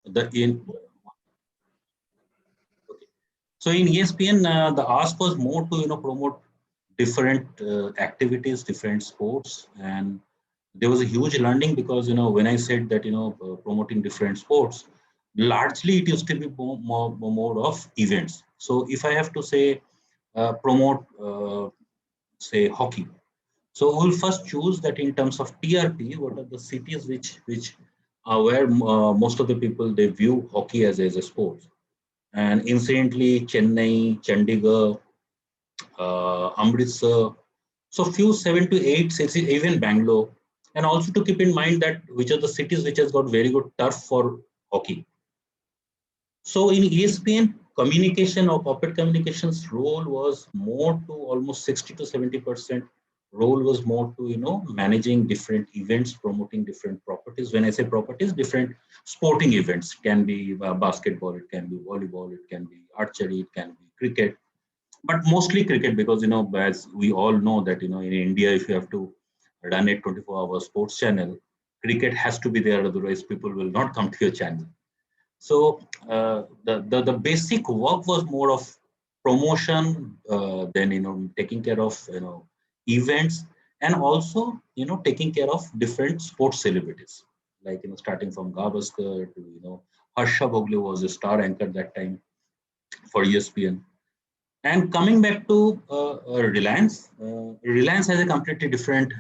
the in okay. So in ESPN, the ask was more to promote different activities, different sports, and there was a huge learning because when I said that promoting different sports, largely it used to be more of events. So if I have to say promote say hockey, so we'll first choose that in terms of TRP, what are the cities which are where most of the people they view hockey as a sport. And incidentally, Chennai, Chandigarh, Amritsar, so few 7 to 8 cities, even Bangalore, and also to keep in mind that which are the cities which has got very good turf for hockey. So in ESPN, communication or corporate communications role was more to almost 60 to 70%. Role was more to managing different events, promoting different properties. When I say properties, different sporting events can be basketball, it can be volleyball, it can be archery, it can be cricket, but mostly cricket because as we all know that in India if you have to run a 24-hour sports channel, cricket has to be there, otherwise people will not come to your channel. So the basic work was more of promotion, then taking care of events, and also taking care of different sports celebrities, like starting from Gavaskar to Harsha Bhogle was a star anchor that time for ESPN. And coming back to Reliance, Reliance has a completely different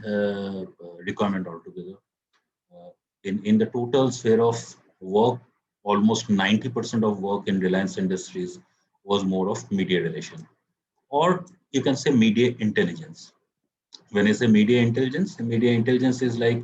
requirement altogether. In the total sphere of work, almost 90% of work in Reliance Industries was more of media relation, or you can say media intelligence. When I say media intelligence is like,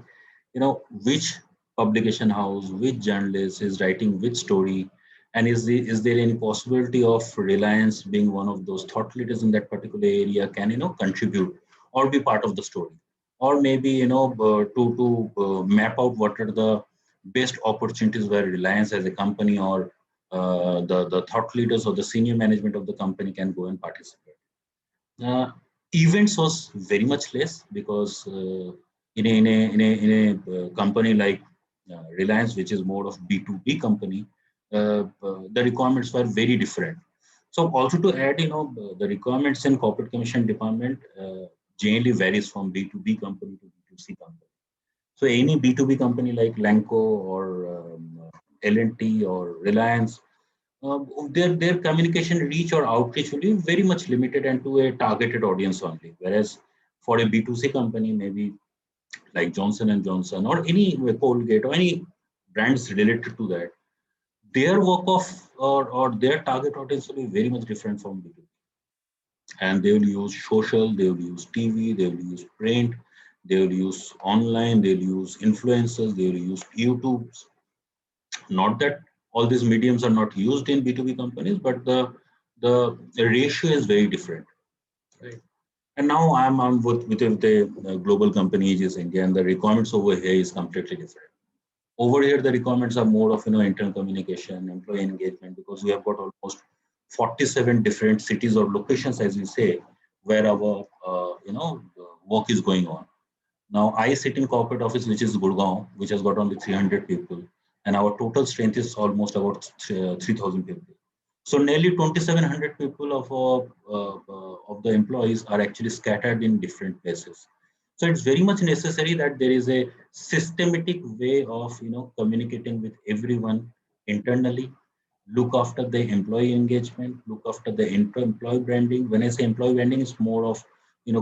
which publication house, which journalist is writing which story, and is there any possibility of Reliance being one of those thought leaders in that particular area can contribute or be part of the story, or maybe to map out what are the best opportunities where Reliance as a company or the thought leaders or the senior management of the company can go and participate. uh, Events was very much less because in a company like Reliance, which is more of B2B company, the requirements were very different. So also to add, the requirements in corporate commission department generally varies from B2B company to B2C company. So any B2B company like Lanco or L&T or Reliance, their communication reach or outreach will be very much limited and to a targeted audience only. Whereas for a B2C company, maybe like Johnson and Johnson or any Colgate or any brands related to that, their work of or their target audience will be very much different from B2B. And they will use social, they will use TV, they will use print, they will use online, they will use influencers, they will use YouTube. Not that all these mediums are not used in B2B companies, but the ratio is very different. Right. And now I'm with the global company is India, and the requirements over here is completely different. Over here, the requirements are more of internal communication, employee engagement, because we have got almost 47 different cities or locations, as we say, where our work is going on. Now, I sit in corporate office, which is Gurgaon, which has got only 300 people, and our total strength is almost about 3,000 people. So nearly 2,700 people of the employees are actually scattered in different places. So it's very much necessary that there is a systematic way of communicating with everyone internally. Look after the employee engagement, look after the employee branding. When I say employee branding, it's more of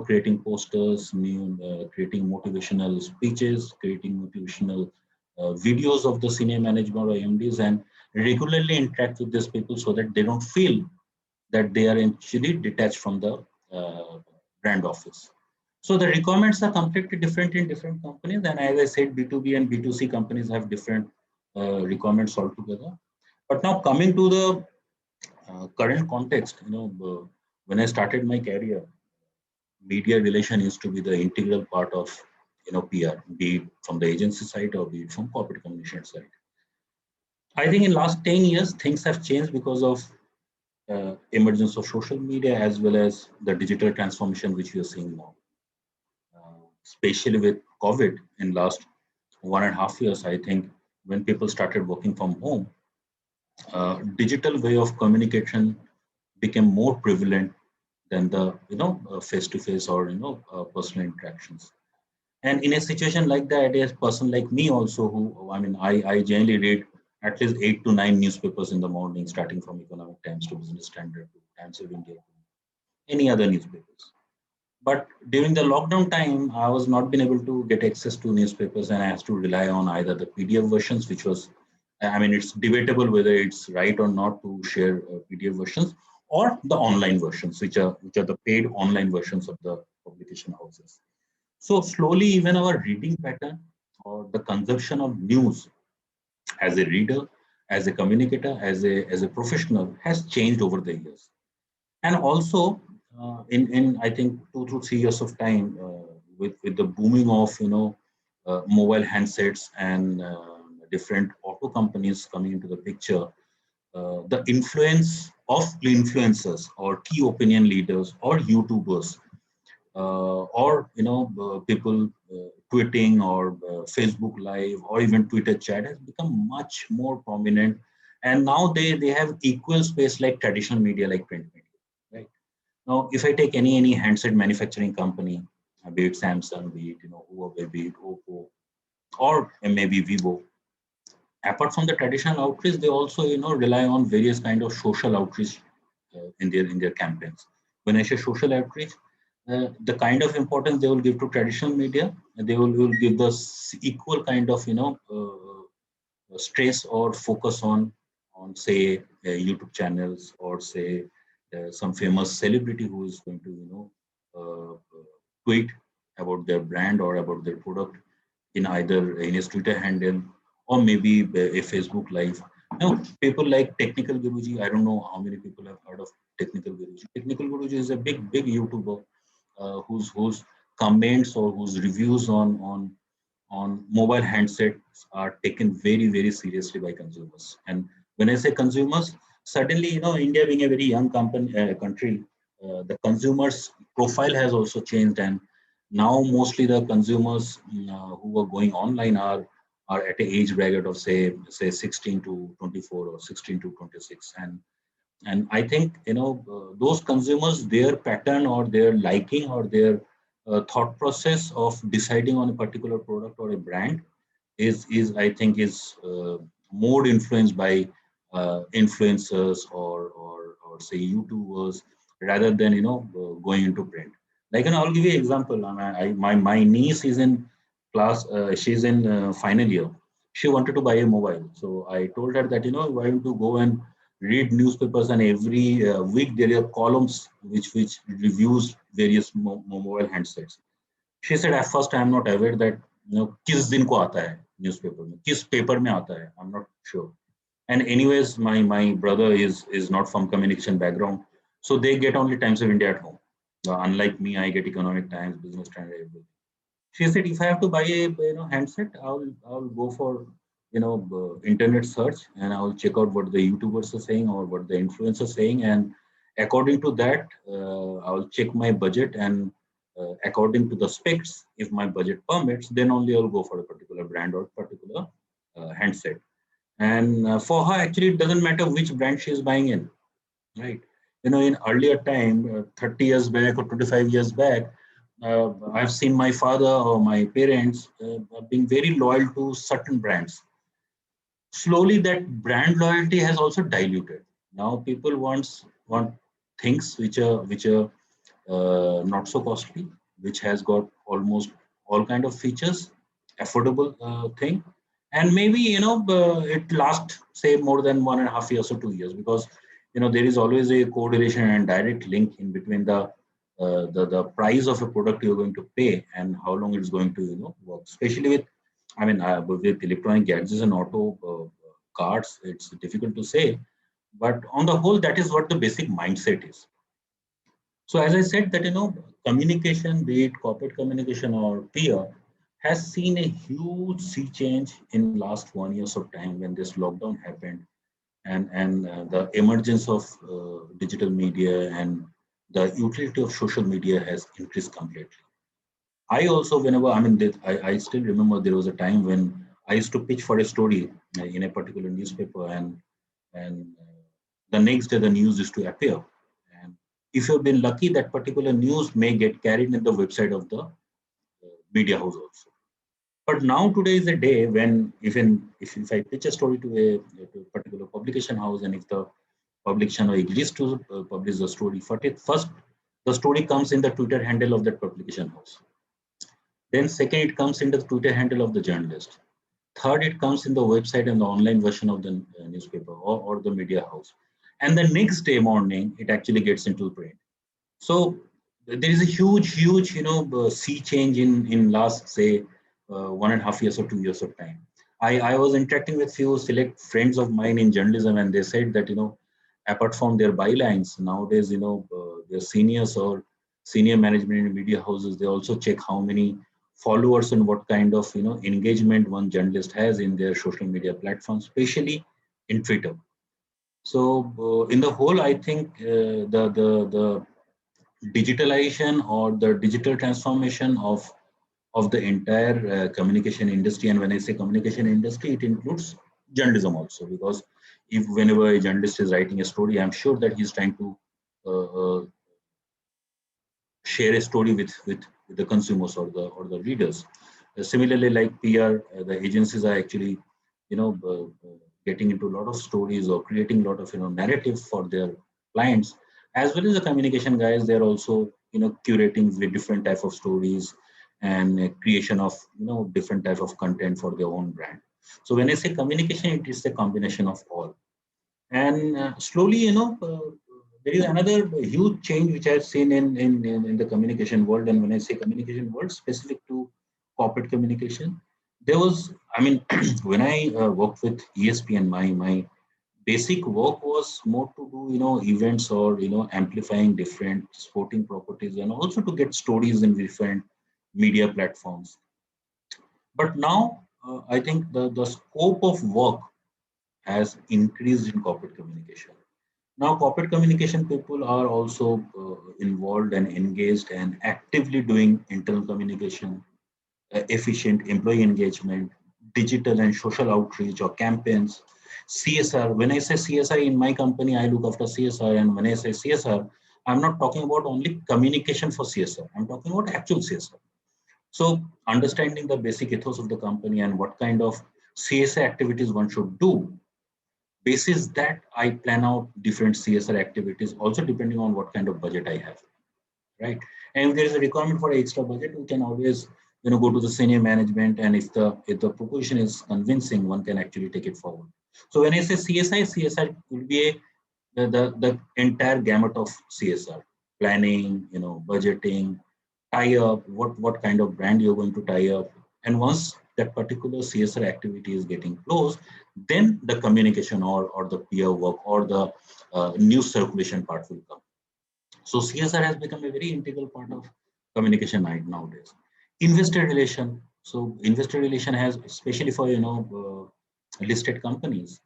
creating posters, creating motivational speeches, creating motivational videos of the senior management or MDs, and regularly interact with these people so that they don't feel that they are actually detached from the brand office. So the requirements are completely different in different companies, and as I said, B2B and B2C companies have different requirements altogether. But now coming to the current context, when I started my career, media relation used to be the integral part of PR, be it from the agency side or be it from corporate communication side. I think in last 10 years things have changed because of emergence of social media as well as the digital transformation which we are seeing now. Especially with COVID in last 1.5 years, I think when people started working from home, digital way of communication became more prevalent than the face-to-face or personal interactions. And in a situation like that, a person like me also, who I mean, I generally read at least 8 to 9 newspapers in the morning, starting from Economic Times to Business Standard to Times of India to any other newspapers. But during the lockdown time, I was not been able to get access to newspapers, and I had to rely on either the PDF versions, which was, I mean, it's debatable whether it's right or not to share PDF versions, or the online versions, which are the paid online versions of the publication houses. So slowly, even our reading pattern or the consumption of news as a reader, as a communicator, as a professional has changed over the years. And also, in I think 2 to 3 years of time, with the booming of mobile handsets and different auto companies coming into the picture, the influence of influencers or key opinion leaders or YouTubers or people tweeting or Facebook live or even Twitter chat has become much more prominent, and now they have equal space like traditional media like print media, right? Now if I take any handset manufacturing company, be it Samsung, be it Huawei, be it Oppo, or maybe Vivo, apart from the traditional outreach, they also rely on various kind of social outreach in their campaigns. When I say social outreach, the kind of importance they will give to traditional media, they will give the equal kind of stress or focus on say YouTube channels, or say some famous celebrity who is going to tweet about their brand or about their product in either in his Twitter handle or maybe a Facebook live. Now, people like Technical Guruji, I don't know how many people have heard of Technical Guruji. Technical Guruji is a big YouTuber whose comments or whose reviews on mobile handsets are taken very seriously by consumers. And when I say consumers, suddenly India being a very young country, the consumers profile has also changed, and now mostly the consumers who are going online are at a age bracket of say 16 to 24 or 16 to 26. And I think those consumers, their pattern or their liking or their thought process of deciding on a particular product or a brand is I think is more influenced by influencers or say YouTubers rather than going into print. Like, I'll give you an example. My niece is in class. She's in final year. She wanted to buy a mobile, so I told her that why don't you go and read newspapers, and every week there are columns which reviews various mobile handsets. She said at first I am not aware that किस दिन को आता है newspaper में, किस paper में आता है, I'm not sure. And anyways, my brother is not from communication background, so they get only Times of India at home. Unlike me, I get Economic Times, Business Standard, everything. She said, if I have to buy a handset, I'll go for internet search, and I'll check out what the YouTubers are saying or what the influencers are saying, and according to that, I'll check my budget, and according to the specs, if my budget permits, then only I'll go for a particular brand or particular handset. And for her, actually, it doesn't matter which brand she is buying in, right? In earlier time, 30 years back or 25 years back, I've seen my father or my parents being very loyal to certain brands. Slowly, that brand loyalty has also diluted. Now, people want things which are not so costly, which has got almost all kind of features, affordable thing, and maybe it lasts say more than 1.5 years or 2 years, because there is always a correlation and direct link in between the price of a product you're going to pay and how long it's going to work. Especially with with electronic gadgets and auto cars, it's difficult to say, but on the whole, that is what the basic mindset is. So as I said that communication, be it corporate communication or peer, has seen a huge sea change in last 1 years of time when this lockdown happened, and the emergence of digital media and the utility of social media has increased completely. I also, whenever I still remember there was a time when I used to pitch for a story in a particular newspaper, and and the next day the news is to appear. And if you've been lucky, that particular news may get carried in the website of the media house also. But now today is a day when even if I pitch a story to a particular publication house, and if the publication house agrees to publish the story, first the story comes in the Twitter handle of that publication house. Then second, it comes in the Twitter handle of the journalist. Third, it comes in the website and the online version of the newspaper or the media house. And the next day morning, it actually gets into print. So there is a huge, sea change in last, say, 1.5 years or 2 years of time. I was interacting with few select friends of mine in journalism, and they said that, apart from their bylines, nowadays, their seniors or senior management in media houses, they also check how many followers and what kind of, engagement one journalist has in their social media platforms, especially in Twitter. So in the whole, I think the digitalization or the digital transformation of the entire communication industry. And when I say communication industry, it includes journalism also, because if whenever a journalist is writing a story, I'm sure that he's trying to uh, uh, share a story with the consumers or the readers. Similarly, like PR, the agencies are actually, getting into a lot of stories or creating a lot of narrative for their clients, as well as the communication guys. They're also curating with different type of stories and creation of different type of content for their own brand. So when I say communication, it is a combination of all. And slowly, there is another huge change which I've seen in the communication world. And when I say communication world, specific to corporate communication, there was, I mean, when I worked with ESPN, my basic work was more to do, events or, amplifying different sporting properties, and also to get stories in different media platforms. But now, I think the scope of work has increased in corporate communication. Now, corporate communication people are also involved and engaged and actively doing internal communication, efficient employee engagement, digital and social outreach or campaigns, CSR. When I say CSR in my company, I look after CSR. And when I say CSR, I'm not talking about only communication for CSR. I'm talking about actual CSR. So, understanding the basic ethos of the company and what kind of CSR activities one should do. Basis that, I plan out different CSR activities, also depending on what kind of budget I have, right? And if there is a requirement for extra budget, we can always, go to the senior management, and if the proposition is convincing, one can actually take it forward. So when I say CSR will be the entire gamut of CSR planning, budgeting, tie up, what kind of brand you're going to tie up. And once that particular CSR activity is getting closed, then the communication or the peer work or the news circulation part will come. So CSR has become a very integral part of communication nowadays. Investor relation. So investor relation has, especially for listed companies.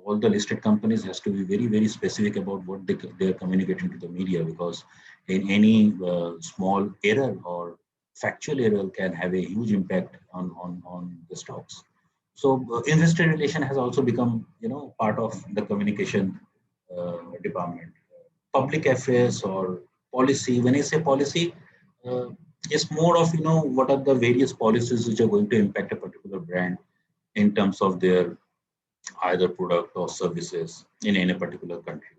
All the listed companies has to be very specific about what they are communicating to the media, because in any small error or factual error can have a huge impact on the stocks. So investor relation has also become part of the communication department. Public affairs or policy. When I say policy, uh, it's more of what are the various policies which are going to impact a particular brand in terms of their either product or services in any particular country.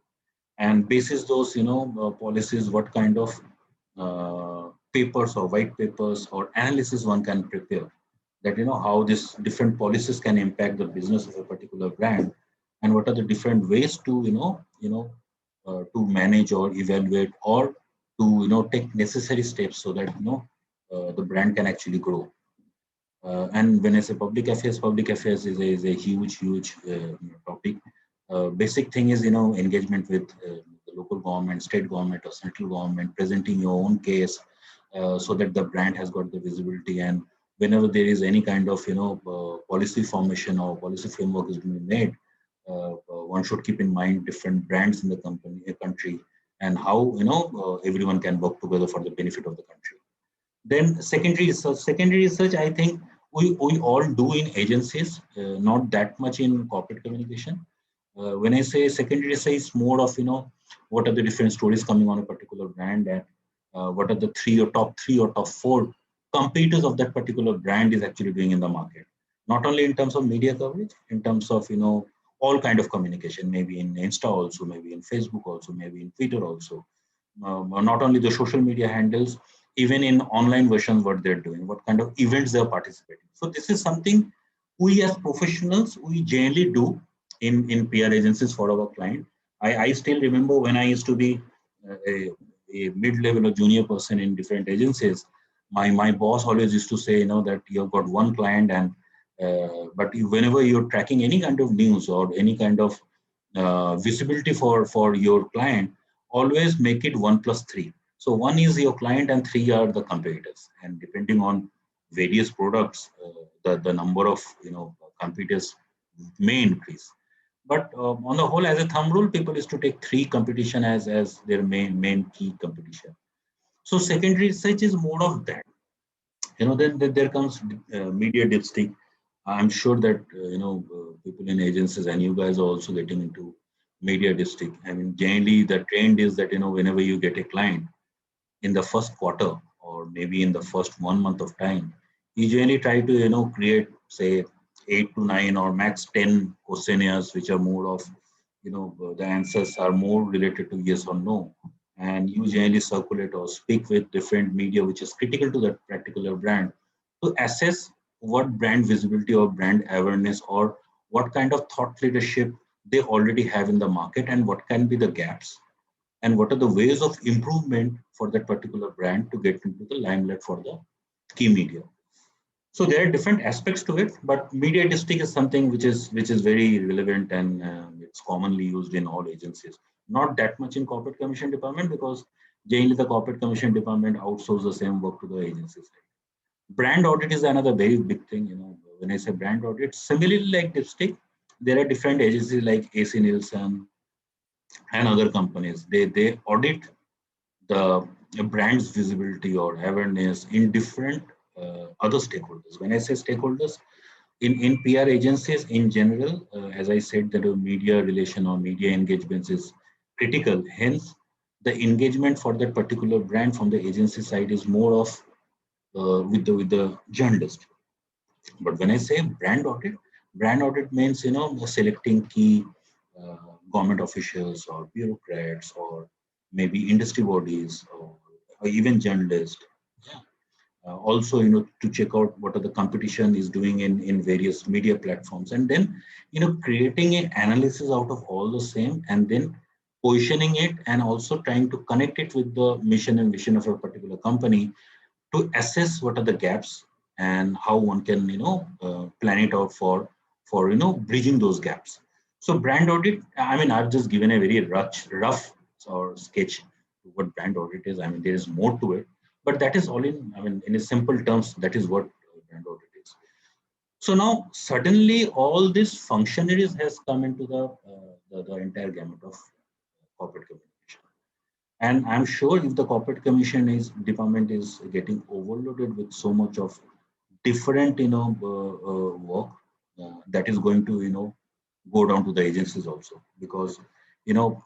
And basis those policies, what kind of papers or white papers or analysis one can prepare, that how these different policies can impact the business of a particular brand, and what are the different ways to to manage or evaluate or to take necessary steps so that the brand can actually grow. And when I say public affairs is a huge topic. Basic thing is, engagement with the local government, state government, or central government, presenting your own case so that the brand has got the visibility. And whenever there is any kind of, policy formation or policy framework is being made, one should keep in mind different brands in the country, and how, everyone can work together for the benefit of the country. Then secondary research, I think we all do in agencies, not that much in corporate communication. When I say secondary research, it's more of what are the different stories coming on a particular brand, and what are the three or top four competitors of that particular brand is actually doing in the market. Not only in terms of media coverage, in terms of all kind of communication, maybe in Insta also, maybe in Facebook also, maybe in Twitter also. Not only the social media handles, even in online versions, what they're doing, what kind of events they're participating. So this is something we as professionals we generally do in PR agencies for our client. I still remember when I used to be a mid-level or junior person in different agencies. My boss always used to say, that you've got one client, and but whenever you're tracking any kind of news or any kind of visibility for your client, always make it 1 plus 3. So one is your client and three are the competitors. And depending on various products, the number of competitors may increase. But on the whole, as a thumb rule, people used to take three competition as their main key competition. So secondary research is more of that. Then there comes media dipstick. I'm sure that people in agencies and you guys are also getting into media dipstick. I mean, generally the trend is that whenever you get a client in the first quarter or maybe in the first 1 month of time, you generally try to create say 8 to 9 or max 10 questionnaires which are more of the answers are more related to yes or no, and you generally circulate or speak with different media which is critical to that particular brand to assess what brand visibility or brand awareness or what kind of thought leadership they already have in the market and what can be the gaps and what are the ways of improvement for that particular brand to get into the limelight for the key media. So there are different aspects to it, but media district is something which is very relevant, and it's commonly used in all agencies. Not that much in corporate commission department because generally the corporate commission department outsource the same work to the agencies. Brand audit is another very big thing. When I say brand audit, similarly like dipstick, there are different agencies like AC Nielsen and other companies. They audit the brand's visibility or awareness in different other stakeholders. When I say stakeholders, in PR agencies in general, as I said, that a media relation or media engagements is critical. Hence, the engagement for that particular brand from the agency side is more of with the journalist. But when I say brand audit means selecting key uh, government officials or bureaucrats or maybe industry bodies or even journalists. Yeah. Also, to check out what are the competition is doing in various media platforms, and then creating an analysis out of all the same, and then positioning it and also trying to connect it with the mission and vision of a particular company to assess what are the gaps and how one can plan it out for bridging those gaps. So brand audit, I mean, I've just given a very rough or sketch to what brand audit is. I mean, there is more to it, but that is all in, I mean, in a simple terms, that is what brand audit is. So now suddenly all these functionaries has come into the entire gamut of corporate communication. And I'm sure if the corporate commission is department is getting overloaded with so much of different, work, that is going to, go down to the agencies also, because, you know,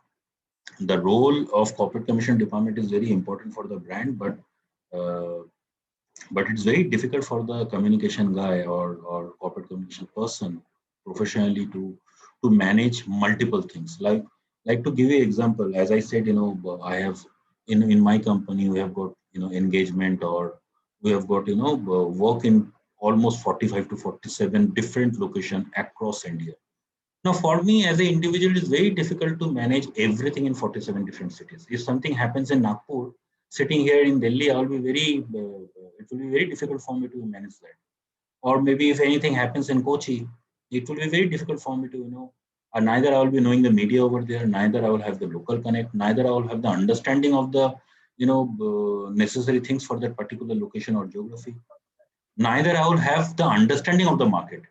the role of corporate commission department is very important for the brand, uh, but it's very difficult for the communication guy or corporate communication person professionally to manage multiple things. Like to give you an example, as I said, I have in my company we have got engagement, or we have got work in almost 45 to 47 different locations across India. Now, for me as an individual, it's very difficult to manage everything in 47 different cities. If something happens in Nagpur, sitting here in Delhi, it will be very difficult for me to manage that. Or maybe if anything happens in Kochi, it will be very difficult for me to, neither I will be knowing the media over there, neither I will have the local connect, neither I will have the understanding of the, necessary things for that particular location or geography. Neither I will have the understanding of the market.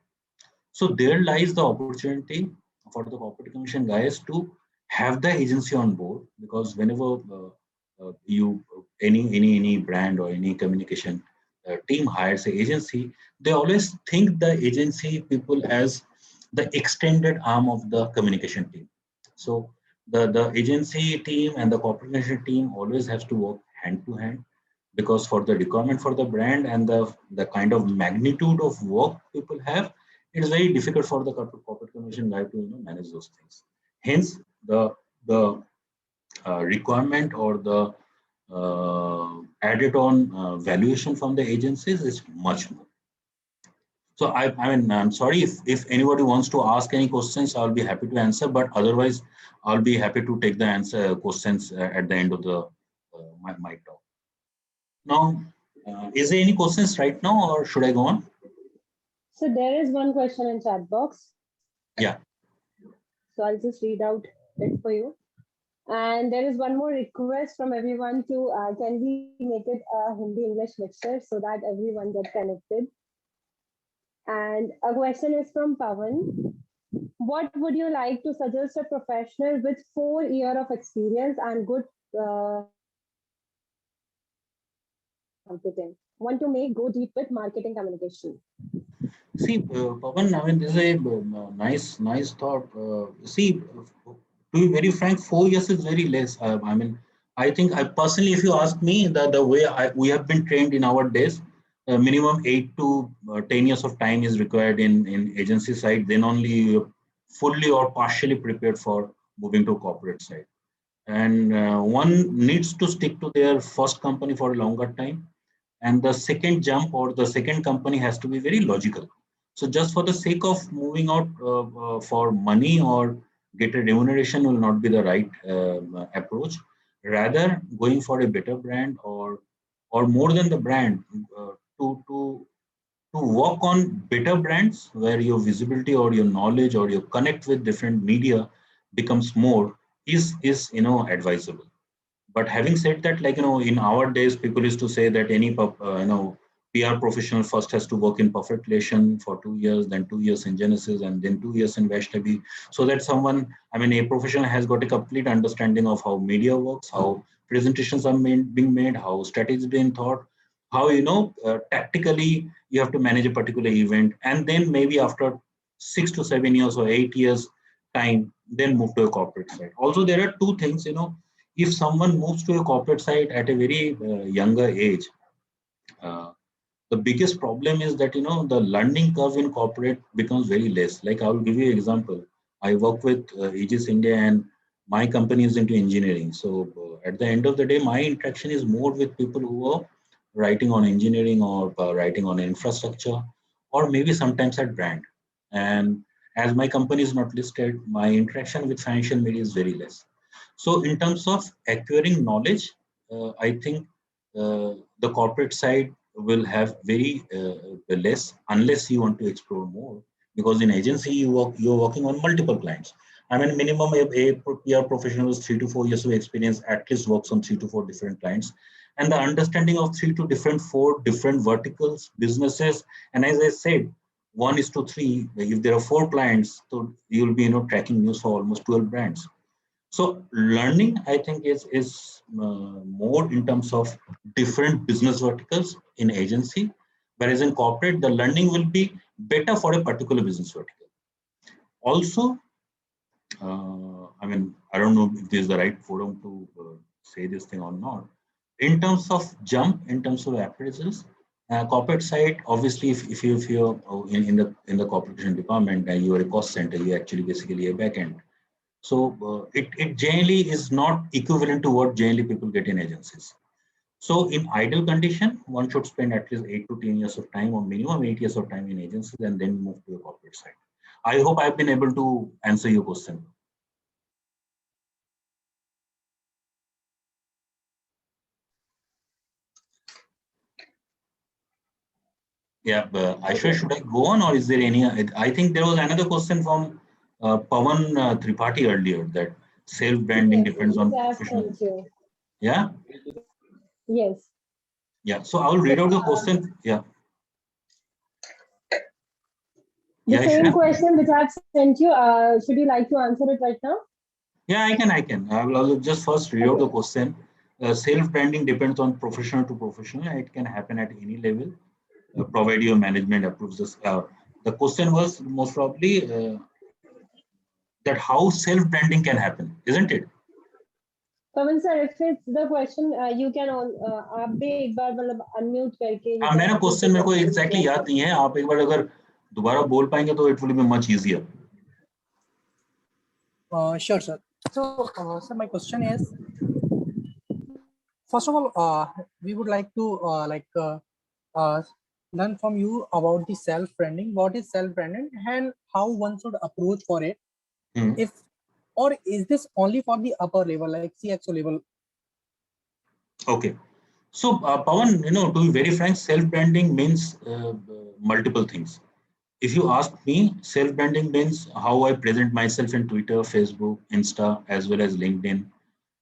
So there lies the opportunity for the corporate commission guys to have the agency on board, because whenever you any brand or any communication team hires an agency, they always think the agency people as the extended arm of the communication team. So the agency team and the corporate communication team always has to work hand to hand, because for the requirement for the brand and the kind of magnitude of work people have, it is very difficult for the corporate communication guy to manage those things. Hence, the requirement or the added on valuation from the agencies is much more. So I mean, I'm sorry if anybody wants to ask any questions, I'll be happy to answer. But otherwise, I'll be happy to take the answer questions at the end of the my talk. Now, is there any questions right now, or should I go on? So there is one question in chat box. Yeah. So I'll just read out it for you. And there is one more request from everyone to can we make it a Hindi English mixture so that everyone get connected? And a question is from Pavan. What would you like to suggest a professional with 4 years of experience and good marketing? Want to make go deep with marketing communication? See, Pavan, I mean, this is a nice thought. See, to be very frank, 4 years is very less. I mean, I think I personally, if you ask me, the way we have been trained in our days, minimum 8 to 10 years of time is required in agency side. Then only you're fully or partially prepared for moving to corporate side. And one needs to stick to their first company for a longer time, and the second jump or the second company has to be very logical. So just for the sake of moving out for money or get a remuneration will not be the right approach. Rather, going for a better brand, or more than the brand, to work on better brands where your visibility or your knowledge or your connect with different media becomes more is advisable. But having said that, like in our days, people used to say that any PR professional first has to work in perfect relation for 2 years, then 2 years in Genesis, and then 2 years in Vaishnavi, so that someone, I mean, a professional has got a complete understanding of how media works, how presentations are being made, how strategies being thought, how tactically you have to manage a particular event, and then maybe after 6 to 7 years or 8 years time, then move to a corporate side. Also, there are two things, if someone moves to a corporate side at a very younger age, uh, the biggest problem is that the learning curve in corporate becomes very less. Like, I will give you an example. I work with Aegis India, and my company is into engineering. So at the end of the day, my interaction is more with people who are writing on engineering, or writing on infrastructure, or maybe sometimes at brand. And as my company is not listed, my interaction with financial media is very less. So in terms of acquiring knowledge, I think the corporate side will have very less, unless you want to explore more. Because in agency, you're working on multiple clients. I mean, minimum a PR professional with 3 to 4 years of experience at least works on 3 to 4 different clients, and the understanding of 3 to 4 different verticals, businesses. And as I said, 1:3. If there are 4 clients, so you'll be tracking news for almost 12 brands. So learning, I think, is more in terms of different business verticals in agency, whereas in corporate, the learning will be better for a particular business vertical. Also, I mean, I don't know if this is the right forum to say this thing or not. In terms of jump, in terms of appraisals, corporate side, obviously, if you're in the corporation department and you are a cost center, you actually basically a backend. So it generally is not equivalent to what generally people get in agencies. So in ideal condition, one should spend at least 8 to 10 years of time, or minimum 8 years of time in agencies, and then move to the corporate side. I hope I've been able to answer your question. Yeah, Aisha, Okay. should I go on, or is there any? I think there was another question from Pawan Tripathi earlier, that self-branding Yes, depends which on I have professional. sent you. Yeah, Yes. yeah. So I will So read out the question. Yeah, the yeah, same Aisha. question which I have sent you, should you like to answer it right now? Yeah, I can. I will just first read out Okay. the question. Self-branding depends on professional to professional, and it can happen at any level, provided your management approves this. The question was most probably that how self-branding can happen, isn't it? Pawan sir, if it's the question, you can all आप भी एक बार मतलब unmute करके you हाँ, can मेरा repeat question the मेरे को question exactly again. याद नहीं है, आप एक बार अगर दोबारा बोल पाएंगे तो it will be much easier. Sure, sir. So, sir, my question is, first of all, we would like to uh, learn from you about the self-branding. What is self-branding and how one should approach for it? If or is this only for the upper level, like CXO level? Okay. So, Pawan, to be very frank, self-branding means multiple things. If you ask me, self-branding means how I present myself in Twitter, Facebook, Insta, as well as LinkedIn,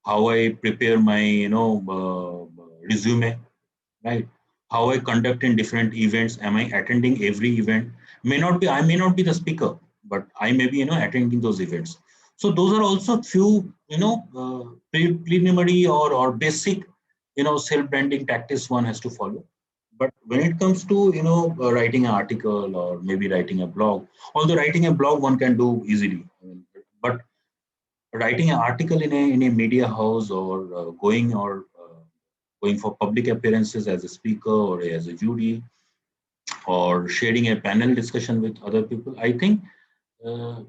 how I prepare my, resume, right? How I conduct in different events. Am I attending every event? I may not be the speaker, but I may be, attending those events. So those are also few, preliminary or basic, self-branding tactics one has to follow. But when it comes to, writing an article or maybe writing a blog, although writing a blog one can do easily, but writing an article in a media house or going for public appearances as a speaker or as a jury or sharing a panel discussion with other people, I think uh,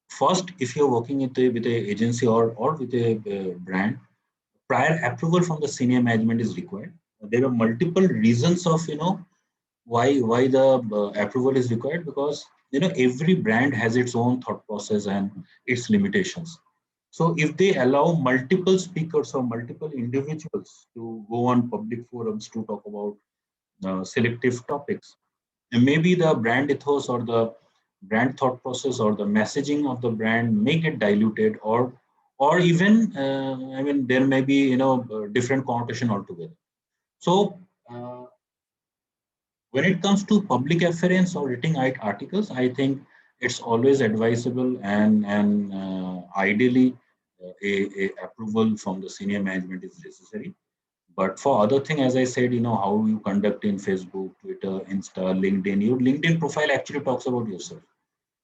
first, if you're working with a agency or with a brand, prior approval from the senior management is required. There are multiple reasons of why the approval is required, because every brand has its own thought process and its limitations. So if they allow multiple speakers or multiple individuals to go on public forums to talk about selective topics, and maybe the brand ethos or the brand thought process or the messaging of the brand may get diluted, or even I mean there may be different connotation altogether. So when it comes to public affairs or writing articles, I think it's always advisable and ideally a approval from the senior management is necessary. But for other thing, as I said, how you conduct in Facebook, Twitter, Insta, LinkedIn, your LinkedIn profile actually talks about yourself,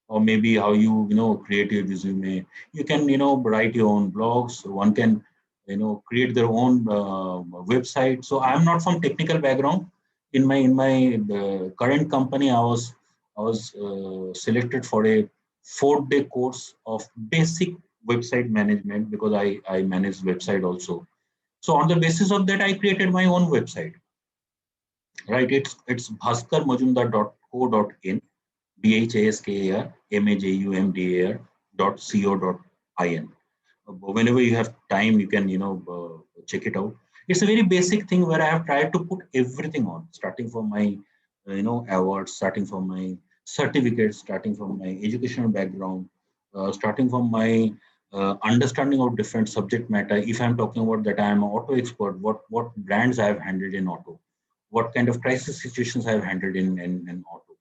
or maybe how you create your resume. You can write your own blogs. One can create their own website. So I'm not from technical background. In my current company, I was selected for a 4-day course of basic website management, because I manage website also. So on the basis of that, I created my own website. Right? It's bhaskarmajumdar.co.in, bhaskarmajumdar.co.in. Whenever you have time, you can check it out. It's a very basic thing where I have tried to put everything on, starting from my awards, starting from my certificates, starting from my educational background, starting from my understanding of different subject matter. If I'm talking about that I am an auto expert, what brands I have handled in auto, what kind of crisis situations I have handled in auto,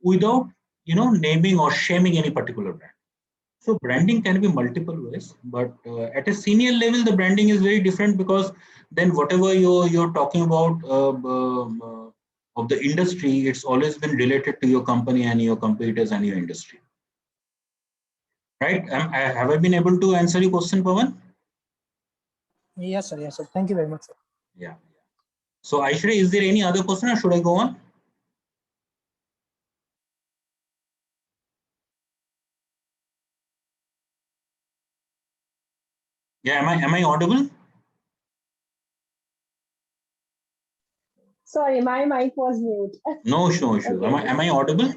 without naming or shaming any particular brand. So branding can be multiple ways, but at a senior level, the branding is very different, because then whatever you're talking about of the industry, it's always been related to your company and your competitors and your industry, right? Have I been able to answer your question, Pawan? Yes, sir. Yes, sir. Thank you very much, sir. Yeah. So Aishwarya, is there any other question or should I go on? Yeah, am I audible? Sorry, my mic was mute. No, sure. Am I audible?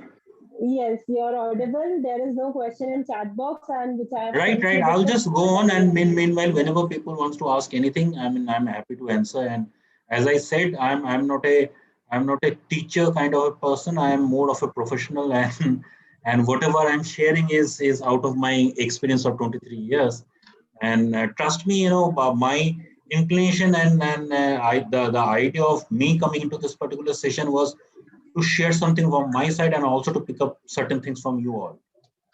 Yes, you're audible. There is no question in chat box, and which I have Right. sent you the I'll question. just go on, and meanwhile, whenever people wants to ask anything, I'm happy to answer. And as I said, I'm not a teacher kind of a person. I am more of a professional, and whatever I'm sharing is out of my experience of 23 years. And trust me, my inclination and the idea of me coming into this particular session was to share something from my side and also to pick up certain things from you all.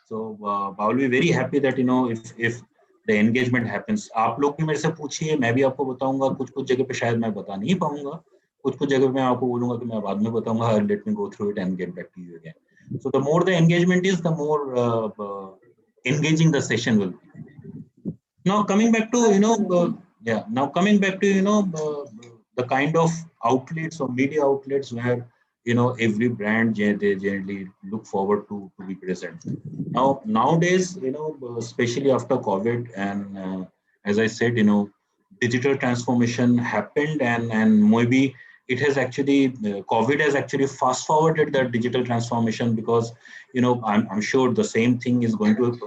So I will be very happy that if the engagement happens. आप लोग भी मेरे से पूछिए, मैं भी आपको बताऊंगा. कुछ कुछ जगह पे शायद मैं बता नहीं पाऊंगा, कुछ कुछ जगह पे मैं आपको बोलूंगा कि मैं बाद में बताऊंगा. Let me go through it and get back to you again. So the more the engagement is, the more engaging the session will be. Now coming back to Absolutely. yeah. Now coming back to the kind of outlets or media outlets where every brand they generally look forward to be present. Now nowadays especially after COVID and as I said digital transformation happened and maybe it has actually COVID has actually fast forwarded that digital transformation because I'm sure the same thing is going to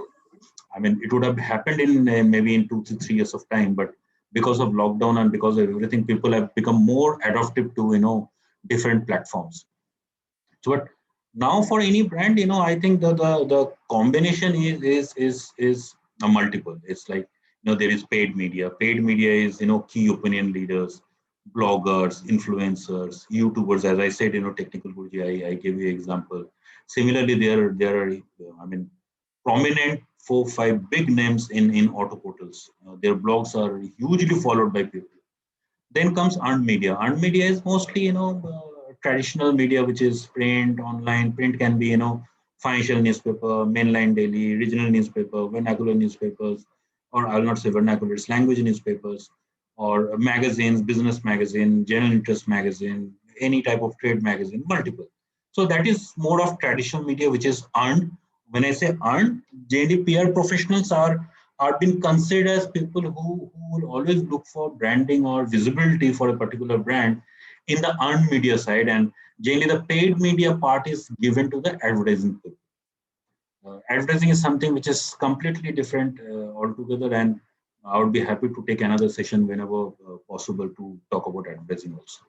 I mean, it would have happened in maybe in 2 to 3 years of time, but because of lockdown and because of everything, people have become more adaptive to different platforms. So, but now for any brand, I think the combination is a multiple. It's like there is paid media. Paid media is key opinion leaders, bloggers, influencers, YouTubers. As I said, technical Guruji, I gave you example. Similarly, there are I mean prominent 4 5 big names in auto portals. Their blogs are hugely followed by people. Then comes earned media. Earned media is mostly, traditional media, which is print, online. Print can be, financial newspaper, mainline daily, regional newspaper, vernacular newspapers, or I'll not say vernacular, it's language newspapers, or magazines, business magazine, general interest magazine, any type of trade magazine, multiple. So that is more of traditional media, which is earned. When I say earned, JDPR professionals are being considered as people who will always look for branding or visibility for a particular brand in the earned media side. And generally, the paid media part is given to the advertising people. Advertising is something which is completely different altogether. And I would be happy to take another session whenever possible to talk about advertising also.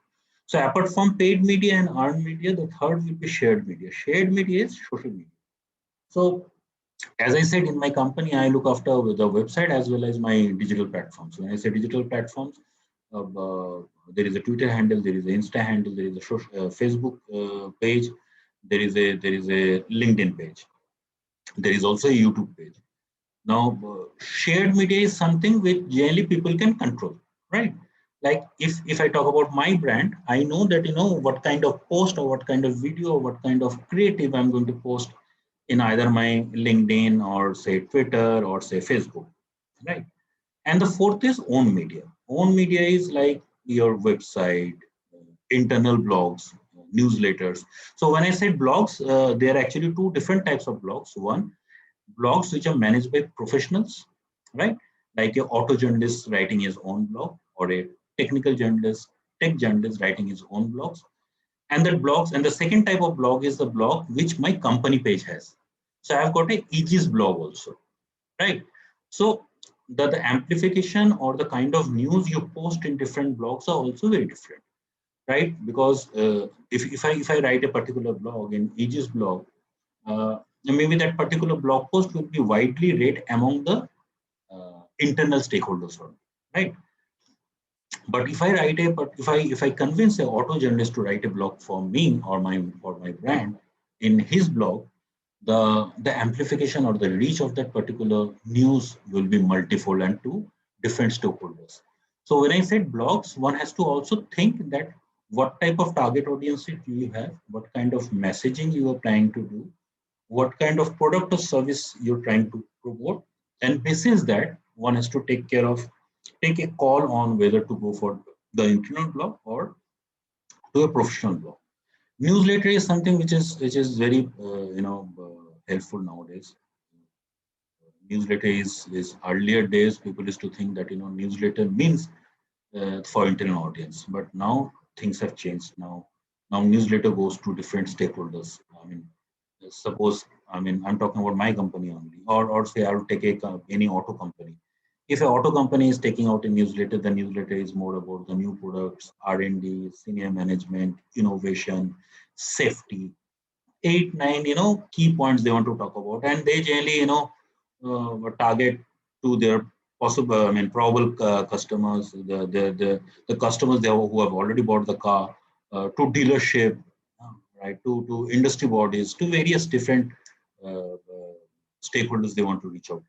So apart from paid media and earned media, the third will be shared media. Shared media is social media. So as I said, in my company, I look after the website as well as my digital platforms. When I say digital platforms, there is a Twitter handle, there is an Insta handle, there is a Facebook page, there is a LinkedIn page, there is also a YouTube page. Now, shared media is something which generally people can control, right? Like if I talk about my brand, I know that what kind of post or what kind of video or what kind of creative I'm going to post in either my LinkedIn or say Twitter or say Facebook, right? And the fourth is own media. Own media is like your website, internal blogs, newsletters. So when I say blogs, there are actually two different types of blogs. One, blogs which are managed by professionals, right? Like a auto journalist writing his own blog or a technical journalist, tech journalist writing his own blogs. And that blogs, and the second type of blog is the blog which my company page has. So I've got a Aegis blog also, right? So the amplification or the kind of news you post in different blogs are also very different, right? Because if I write a particular blog in Aegis blog, maybe that particular blog post will be widely read among the internal stakeholders, right? But if I convince an auto journalist to write a blog for me or my brand in his blog, the amplification or the reach of that particular news will be multifold and to different stakeholders. So when I said blogs, one has to also think that what type of target audience do you have, what kind of messaging you are trying to do, what kind of product or service you're trying to promote, and basis that one has to take a call on whether to go for the internal blog or to a professional blog. Newsletter is something which is very helpful nowadays. Newsletter is earlier days people used to think that newsletter means for internal audience, but now things have changed. Now newsletter goes to different stakeholders. I mean, suppose I'm talking about my company only, or say I'll take any auto company. If an auto company is taking out a newsletter, the newsletter is more about the new products, R&D, senior management, innovation, safety, 8 9 key points they want to talk about, and they generally target to their possible probable customers, the customers who have already bought the car, to dealership, right, to industry bodies, to various different stakeholders they want to reach out to.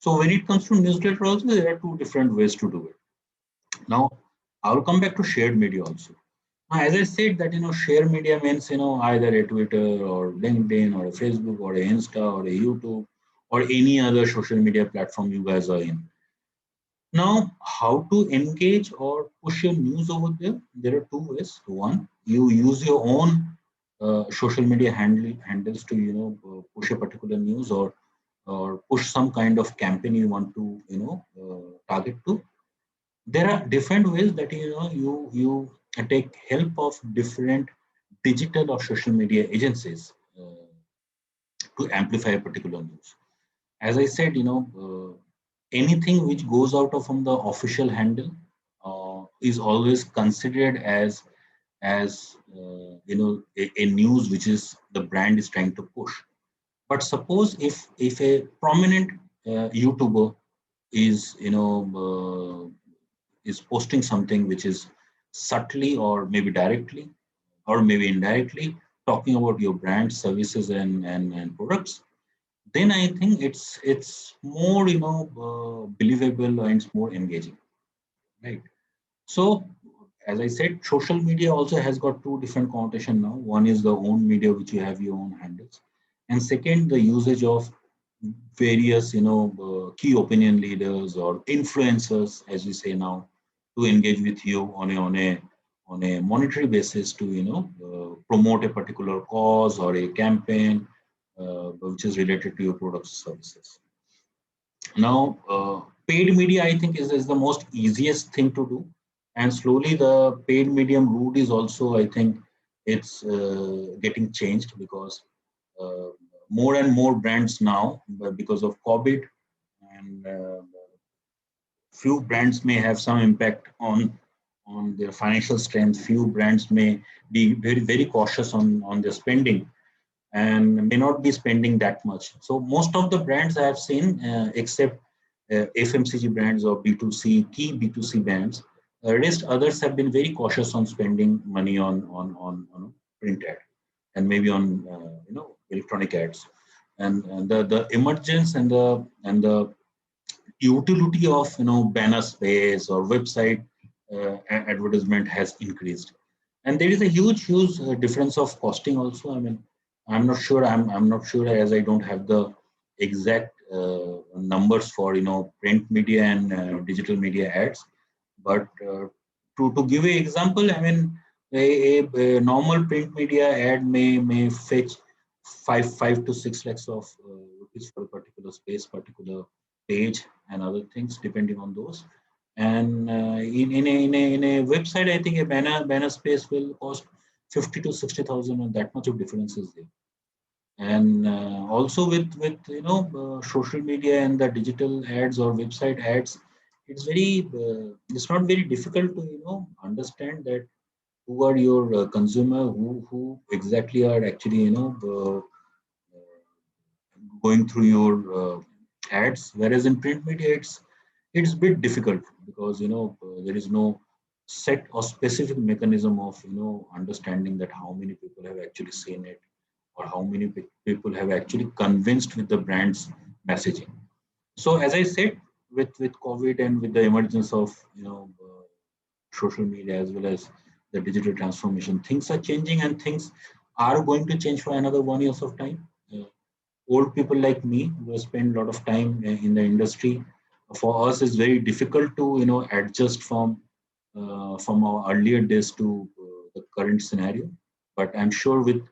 So when it comes to newsletter also, there are two different ways to do it. Now I'll come back to shared media also. As I said that, share media means, either a Twitter or LinkedIn or a Facebook or a Insta or a YouTube or any other social media platform you guys are in. Now, how to engage or push your news over there? There are two ways. One, you use your own social media handles to, push a particular news or push some kind of campaign you want to, target to. There are different ways that, you take help of different digital or social media agencies to amplify a particular news. As I said, anything which goes out of from the official handle is always considered as a news which is the brand is trying to push. But suppose if a prominent YouTuber is is posting something which is subtly or maybe directly or maybe indirectly talking about your brand, services, and products, then I think it's more believable and it's more engaging, right? So as I said, social media also has got two different connotation now. One is the own media which you have your own handles, and second the usage of various key opinion leaders or influencers, as we say now, to engage with you on a monetary basis to promote a particular cause or a campaign which is related to your products or services. Now, paid media, I think, is the most easiest thing to do. And slowly the paid medium route is also, I think, it's getting changed because uh, more and more brands now, because of COVID, and few brands may have some impact on their financial strength. Few brands may be very cautious on their spending and may not be spending that much. So most of the brands I have seen, except FMCG brands or B2C, key B2C brands, rest others have been very cautious on spending money on print ad and maybe on electronic ads. And the emergence and the utility of banner space or website advertisement has increased, and there is a huge difference of costing also. I mean, I'm not sure, as I don't have the exact numbers for print media and digital media ads. But to give an example, I mean, a normal print media ad may fetch 5 to 6 lakhs of rupees for a particular space, particular page, and other things depending on those. And in a website, I think a banner space will cost 50 to 60,000, and that much of difference is there. And also with social media and the digital ads or website ads, it's not very difficult to understand that who are your consumer, who exactly are actually going through your ads. Whereas in print media, it's a bit difficult because there is no set or specific mechanism of understanding that how many people have actually seen it or how many people have actually convinced with the brand's messaging. So as I said, with COVID and with the emergence of social media as well as the digital transformation, things are changing and things are going to change for another 1 year of time. Old people like me who have spent a lot of time in the industry, for us it's very difficult to adjust from our earlier days to the current scenario. But I'm sure with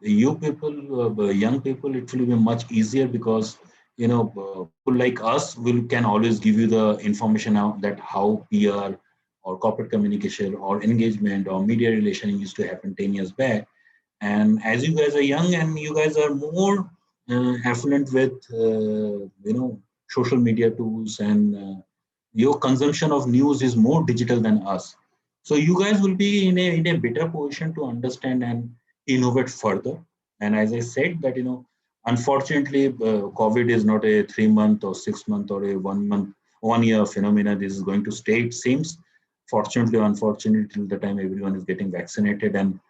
you people, young people, it will be much easier because people like us will can always give you the information out that how PR or corporate communication or engagement or media relation used to happen 10 years back. And as you guys are young and you guys are more affluent with social media tools, and your consumption of news is more digital than us, so you guys will be in a better position to understand and innovate further. And as I said that unfortunately COVID is not a 3 month or 6 month or a 1 month 1 year phenomena. This is going to stay, it seems, fortunately or unfortunately, till the time everyone is getting vaccinated. And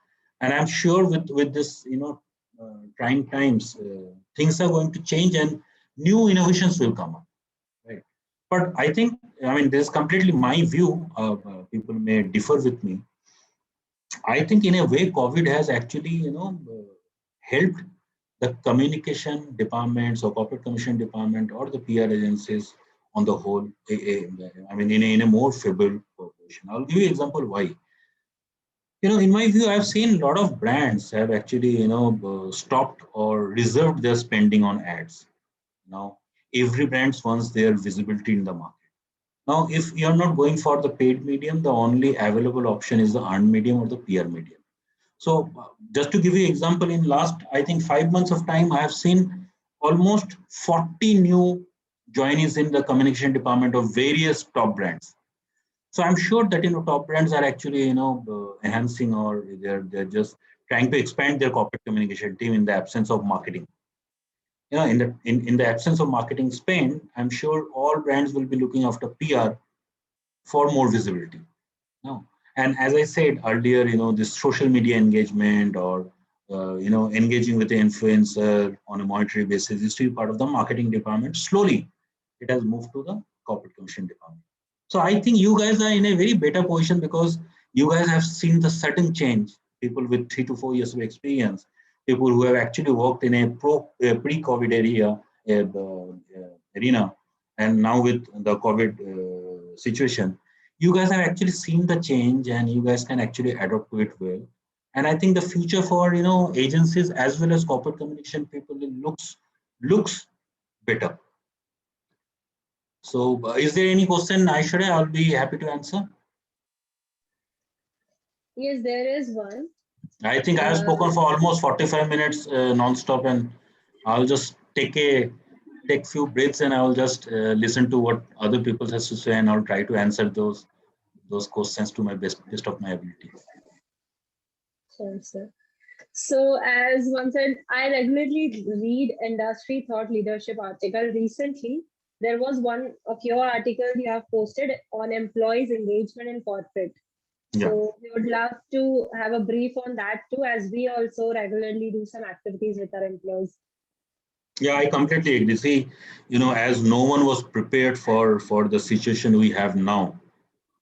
I'm sure with this trying times, things are going to change and new innovations will come up, right? But I think, I mean, this is completely my view. People may differ with me. I think in a way, COVID has actually, helped the communication departments or corporate commission department or the PR agencies on the whole, I mean, in a more favorable position. I'll give you an example why. In my view, I've seen a lot of brands have actually, stopped or reserved their spending on ads. Now, every brand wants their visibility in the market. Now, if you're not going for the paid medium, the only available option is the earned medium or the PR medium. So, just to give you an example, in last, I think 5 months of time, I have seen almost 40 new joinees in the communication department of various top brands. So I'm sure that top brands are actually enhancing, or they're just trying to expand their corporate communication team in the absence of marketing. In the absence of marketing spend, I'm sure all brands will be looking after PR for more visibility. No. And as I said earlier, this social media engagement or engaging with the influencer on a monetary basis is still part of the marketing department. Slowly, it has moved to the corporate commission department. So I think you guys are in a very better position because you guys have seen the sudden change. People with 3 to 4 years of experience, people who have actually worked in a pre-COVID arena, and now with the COVID situation, you guys have actually seen the change, and you guys can actually adapt to it well. And I think the future for agencies as well as corporate communication people looks better. So, is there any question, Aishwarya? I'll be happy to answer. Yes, there is one. I think I have spoken for almost 45 minutes non-stop, and I'll just take few breaths, and I'll just listen to what other people has to say, and I'll try to answer those questions to my best of my ability. Sure, sir. So, as one said, I regularly read industry thought leadership article. Recently, there was one of your articles you have posted on employees' engagement in corporate. Yeah. So, we would love to have a brief on that too, as we also regularly do some activities with our employees. Yeah, I completely agree. See, as no one was prepared for the situation we have now,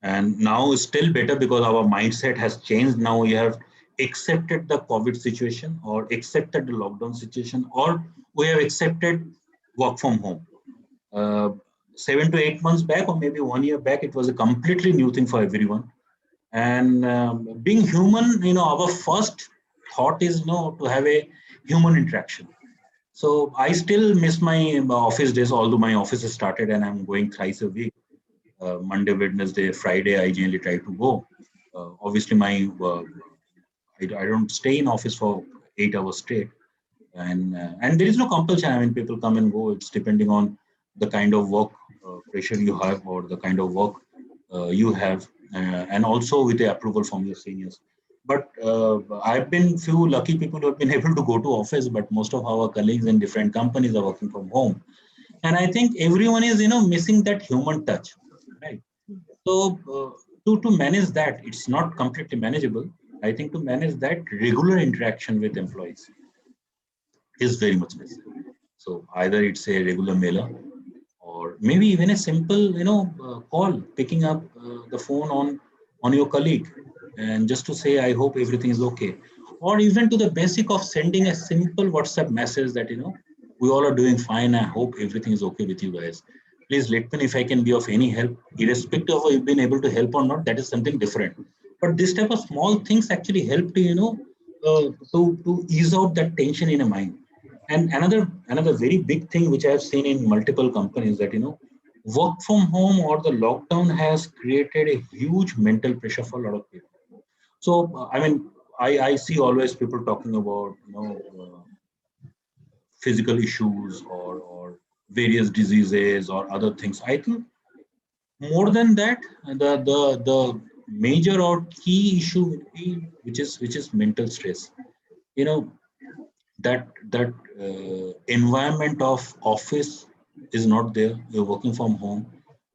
and now it's still better because our mindset has changed. Now we have accepted the COVID situation, or accepted the lockdown situation, or we have accepted work from home. Uh, 7 to 8 months back, or maybe 1 year back, it was a completely new thing for everyone. And being human, our first thought is to have a human interaction. So I still miss my office days, although my office has started and I'm going thrice a week. Monday, Wednesday, Friday, I generally try to go. Obviously, I don't stay in office for 8 hours straight, and there is no compulsion. I mean, people come and go. It's depending on the kind of work pressure you have, or the kind of work you have, and also with the approval from your seniors. But I've been few lucky people who have been able to go to office, but most of our colleagues in different companies are working from home, and I think everyone is missing that human touch, right? So to manage that, it's not completely manageable. I think to manage that, regular interaction with employees is very much necessary. So either it's a regular mailer, or maybe even a simple call, picking up the phone on your colleague, and just to say I hope everything is okay, or even to the basic of sending a simple WhatsApp message that we all are doing fine. I hope everything is okay with you guys. Please let me know if I can be of any help, irrespective of you've been able to help or not. That is something different. But this type of small things actually help to to ease out that tension in a mind. And another very big thing which I have seen in multiple companies, that work from home or the lockdown has created a huge mental pressure for a lot of people. So I mean, I see always people talking about physical issues, or various diseases or other things. I think more than that, the major or key issue would be, which is mental stress. You know that environment of office is not there. You're working from home.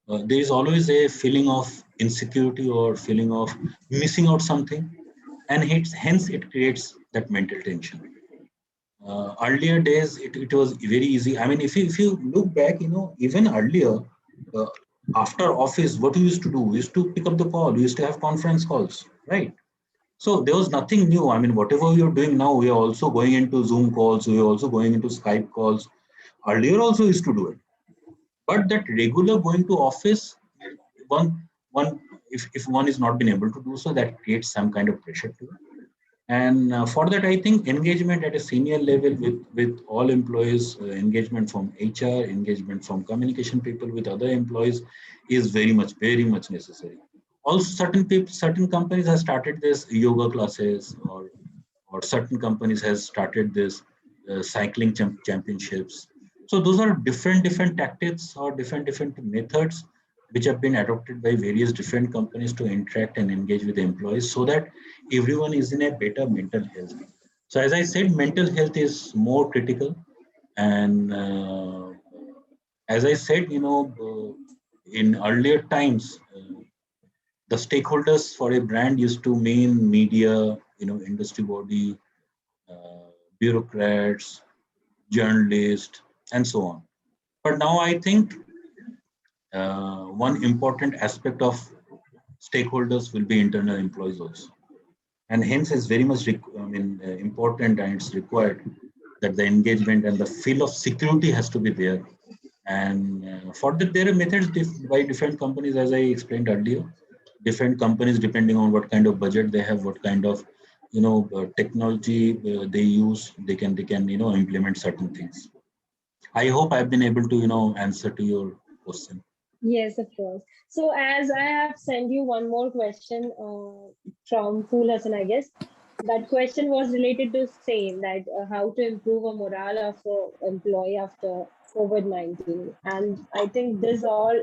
There is always a feeling of insecurity or feeling of missing out something, and hence it creates that mental tension. Earlier days, it was very easy. I mean, if you look back, even earlier, uh, after office, what we used to do, we used to pick up the call. We used to have conference calls, right? So there was nothing new. I mean, whatever you're doing now, we are also going into Zoom calls, we are also going into Skype calls. Earlier also used to do it. But that regular going to office, one if one is not been able to do so, that creates some kind of pressure to it. And for that, I think engagement at a senior level with all employees, engagement from HR, engagement from communication people with other employees is very much necessary. Also, certain people, certain companies have started this yoga classes, or certain companies has started this cycling championships. So those are different tactics or different methods which have been adopted by various different companies to interact and engage with the employees, so that everyone is in a better mental health. So as I said, mental health is more critical. And as I said, in earlier times, the stakeholders for a brand used to mean media, industry body, uh, bureaucrats, journalists, and so on. But now I think one important aspect of stakeholders will be internal employees also. And hence it's very much important, and it's required that the engagement and the feel of security has to be there. And for that, there are methods by different companies, as I explained earlier. Different companies, depending on what kind of budget they have, what kind of technology they use, they can implement certain things. I hope I've been able to answer to your question. Yes, of course. So, as I have sent you one more question from Fool Hassan, I guess that question was related to same, that how to improve a morale of a employee after COVID-19, and I think this all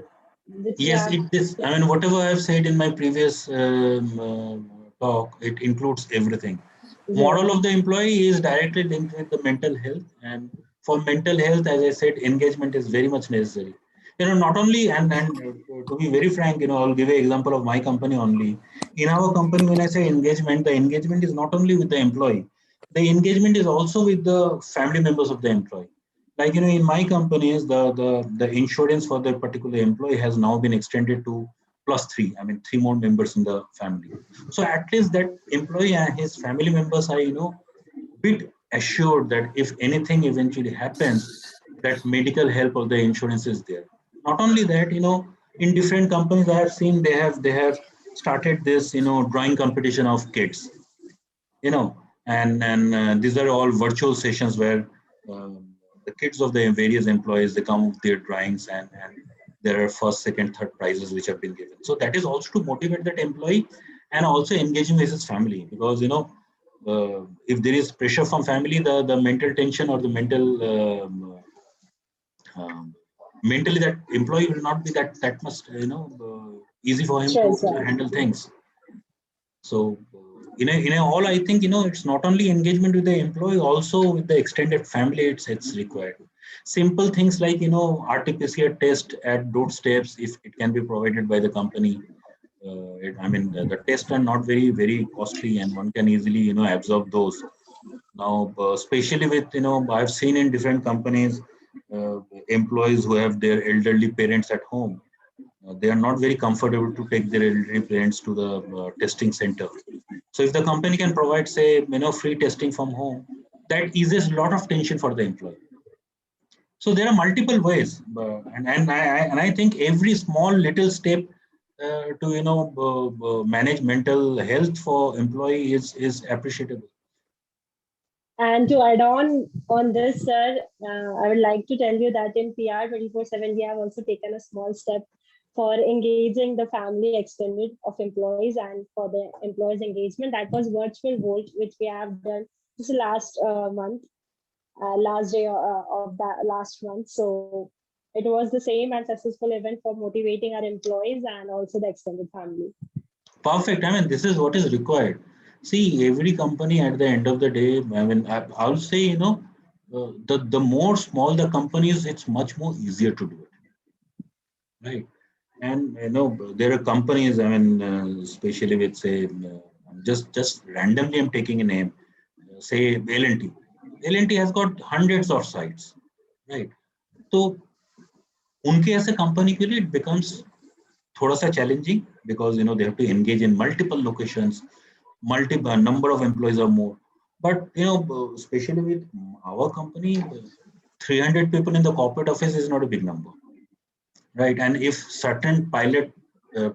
which we Yes, have. it is. I mean, whatever I've said in my previous talk, it includes everything. Moral Yes, of the employee is directly linked with the mental health, and for mental health, as I said, engagement is very much necessary. Not only, and to be very frank, I'll give an example of my company only. In our company, when I say engagement, the engagement is not only with the employee, the engagement is also with the family members of the employee. Like in my companies, the insurance for the particular employee has now been extended to plus three. I mean, three more members in the family. So at least that employee and his family members are bit assured that if anything eventually happens, that medical help of the insurance is there. Not only that, in different companies I have seen, they have started this drawing competition of kids, and these are all virtual sessions where the kids of the various employees, they come with their drawings, and there are first, second, third prizes which have been given. So that is also to motivate that employee, and also engaging with his family, because if there is pressure from family, the mental tension or the um, mentally, that employee will not be that much easy for him to stress, yeah. handle things. So in a all, I think it's not only engagement with the employee, also with the extended family. It's required. Simple things like RT-PCR test at doorsteps, if it can be provided by the company. The tests are not very costly, and one can easily absorb those. Now, especially with I've seen in different companies, employees who have their elderly parents at home. They are not very comfortable to take their elderly parents to the testing center. So if the company can provide, say, free testing from home, that eases a lot of tension for the employee. So there are multiple ways, and I think every small little step to manage mental health for employee is appreciable. And to add on this, sir, I would like to tell you that in PR 24/7, we have also taken a small step for engaging the family extended of employees and for the employees engagement. That was virtual Volt, which we have done just last month, last day of that last month. So it was the same and successful event for motivating our employees and also the extended family. Perfect. I mean, this is what is required. See, every company at the end of the day, I mean, I'll say, the more small the company is, it's much more easier to do it, right? And there are companies. I mean, especially with, say, just randomly, I'm taking a name. Say L&T. L&T has got hundreds of sites, right? So, उनके ऐसे company के लिए it becomes थोड़ा सा challenging, because they have to engage in multiple locations. multiple number of employees are more. But especially with our company, 300 people in the corporate office is not a big number, right? And if certain pilot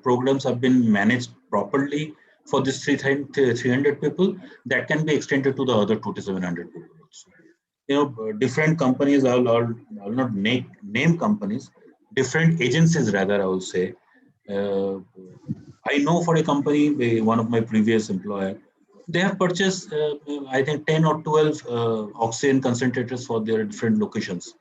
programs have been managed properly for this 300 people, that can be extended to the other 2,700 people also. Different companies, I'll not name companies, different agencies rather, I will say. Uh, I know for a company, one of my previous employer, they have purchased, I think, 10 or 12 oxygen concentrators for their different locations.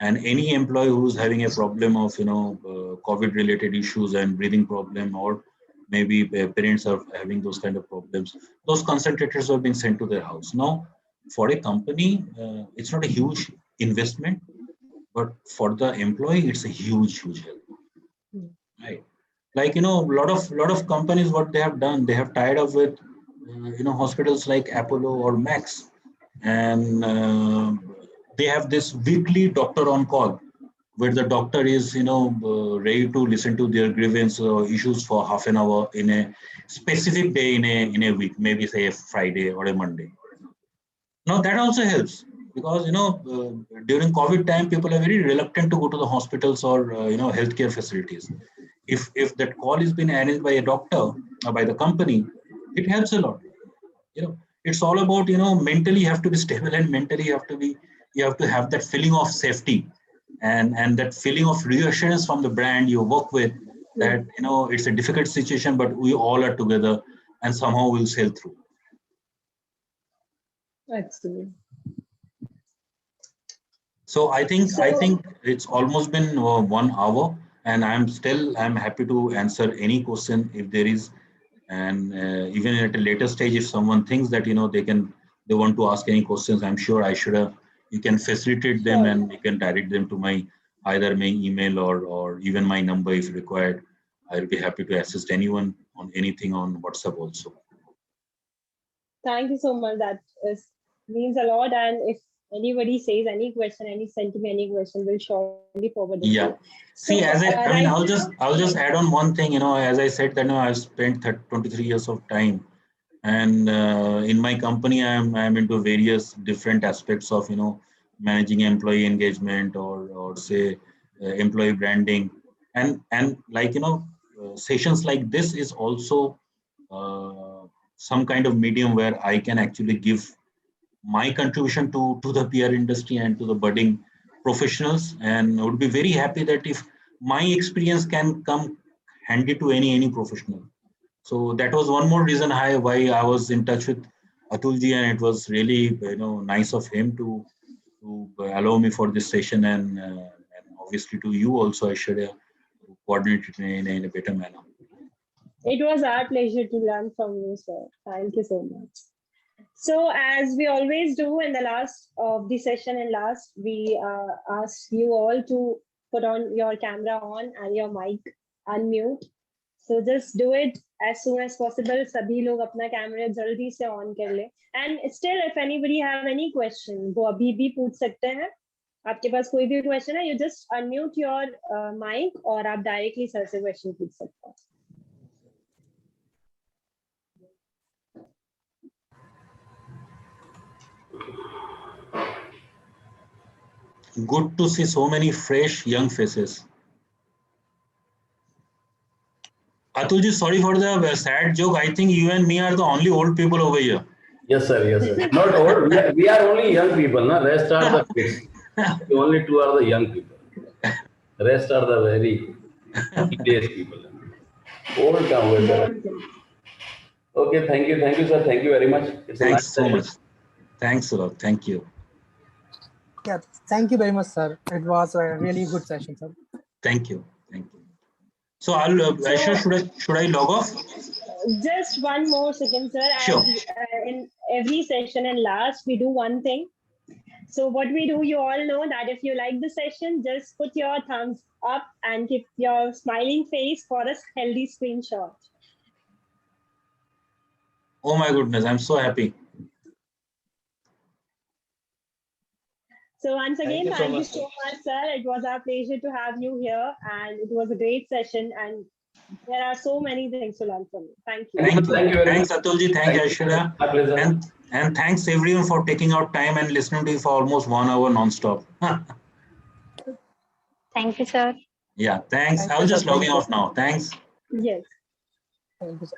And any employee who's having a problem of, COVID related issues and breathing problem, or maybe parents are having those kind of problems, those concentrators have been sent to their house. Now, for a company, it's not a huge investment, but for the employee, it's a huge help, right? Like, a lot of companies, what they have done, they have tied up with hospitals like Apollo or Max, and they have this weekly doctor on call, where the doctor is ready to listen to their grievance or issues for half an hour in a specific day in a week, maybe say a Friday or a Monday. Now that also helps, because during COVID time, people are very reluctant to go to the hospitals or healthcare facilities. If that call is being arranged by a doctor or by the company, it helps a lot. It's all about mentally you have to be stable, and mentally you have to have that feeling of safety, and that feeling of reassurance from the brand you work with, that it's a difficult situation, but we all are together, and somehow we'll sail through. Excellent. So I think it's almost been 1 hour, and I'm happy to answer any question if there is, and even at a later stage, if someone thinks that they want to ask any questions, I'm sure I should have. You can facilitate them, Sure. and you can direct them to my either my email or even my number if required. I'll be happy to assist anyone on anything on WhatsApp also. Thank you so much. That means a lot. And if anybody says any question, any send to me any question, we'll surely forward it to you. Yeah. So See, I right mean, I'll now, just add on one thing. As I said that I've spent 23 years of time, and in my company, I'm into various different aspects of managing employee engagement, or say employee branding, and like sessions like this is also uh, some kind of medium where I can actually give my contribution to the PR industry and to the budding professionals, and I would be very happy that if my experience can come handy to any professional. So that was one more reason why I was in touch with Atulji, and it was really nice of him to allow me for this session, and obviously to you also I should have coordinated in a better manner. it was our pleasure to learn from you, sir. Thank you so much. So, as we always do in the last of the session and last, we ask you all to put on your camera on and your mic unmute. So just do it as soon as possible. सभी लोग अपना camera जल्दी से on कर ले. And still, if anybody have any question, वो अभी भी पूछ सकते हैं. आपके पास कोई भी क्वेश्चन है, you just unmute your mic और आप directly सर से क्वेश्चन पूछ सकते हैं. Good to see so many fresh young faces. Atulji, sorry for the sad joke. I think you and me are the only old people over here. Yes, sir. Yes, sir. Not old. We are only young people. Na? Rest are the kids. The only two are the young people. The rest are the very teenage people. Old come with sir. Okay, thank you, sir. Thank you very much. It's a Thanks nice so session. much. Thanks a lot. Thank you. Yeah, thank you very much, sir. It was a really good session, sir. Thank you. Thank you. So, Aisha, should I log off? Just one more second, sir. Sure. As in every session and last, we do one thing. So what we do, you all know that if you like the session, just put your thumbs up and keep your smiling face for a healthy screenshot. Oh my goodness, I'm so happy. So once again, thank you so much, sir. It was our pleasure to have you here, and it was a great session. And There are so many things to learn from you. Thank you. Thank you. Thank you very Thanks, much. Atulji. Thank you, Aishwarya. My pleasure. And thanks everyone for taking out time and listening to you for almost 1 hour non-stop. Thank you, sir. Yeah, thanks. Thank I you, was sir. just Thank logging you. off now. Thanks. Yes. Thank you, sir.